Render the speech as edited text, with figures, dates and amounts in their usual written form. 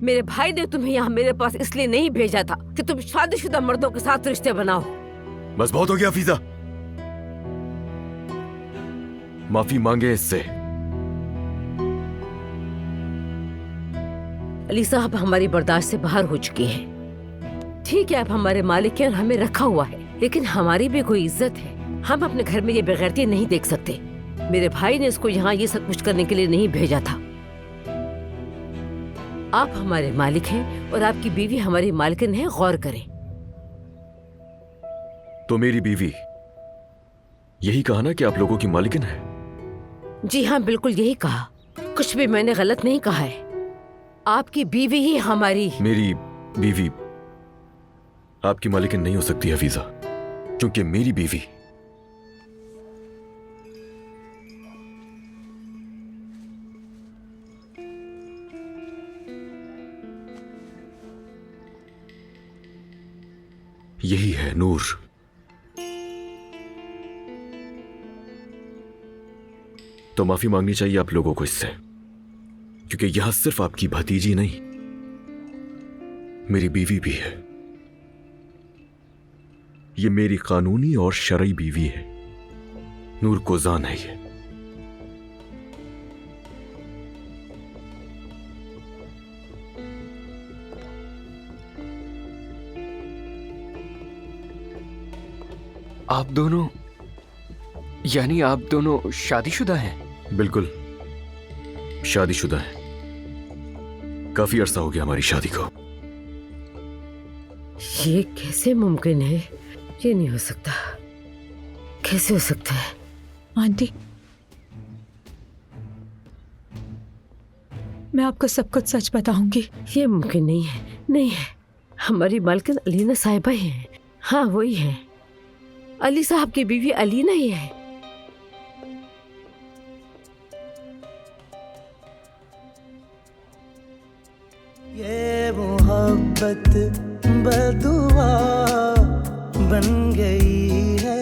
मेरे भाई ने तुम्हें यहाँ मेरे पास इसलिए नहीं भेजा था कि तुम शादीशुदा मर्दों के साथ रिश्ते बनाओ। बस बहुत हो गया हफीजा, माफी मांगे इससे। अली साहब हमारी बर्दाश्त से बाहर हो चुकी है। ठीक है, आप हमारे मालिक हैं और हमें रखा हुआ है, लेकिन हमारी भी कोई इज्जत है। हम अपने घर में ये बेगैरती नहीं देख सकते। मेरे भाई ने इसको यहाँ ये सब कुछ करने के लिए नहीं भेजा था। आप हमारे मालिक हैं और आपकी बीवी हमारी मालकिन है, गौर करें। तो मेरी बीवी, यही कहा ना कि आप लोगों की मालिकिन है? जी हाँ, बिल्कुल यही कहा। कुछ भी मैंने गलत नहीं कहा है। आपकी बीवी ही हमारी। मेरी बीवी आपकी मालिकिन नहीं हो सकती हफीजा, क्योंकि मेरी बीवी यही है, नूर। तो माफी मांगनी चाहिए आप लोगों को इससे, क्योंकि यहां सिर्फ आपकी भतीजी नहीं, मेरी बीवी भी है। ये मेरी कानूनी और शरई बीवी है। नूर कोजान है ये। आप दोनों, यानी आप दोनों शादीशुदा हैं? बिल्कुल शादीशुदा है। काफी अरसा हो गया हमारी शादी को। ये कैसे मुमकिन है? ये नहीं हो सकता। कैसे हो सकता है? आंटी, मैं आपको सब कुछ सच बताऊंगी। ये मुमकिन नहीं है। नहीं है। हमारी मालकिन अलीना साहिबा ही है। हाँ, वही है। अली साहब की बीवी अलीना ही है। ये मोहब्बत बदुआ बन गई है।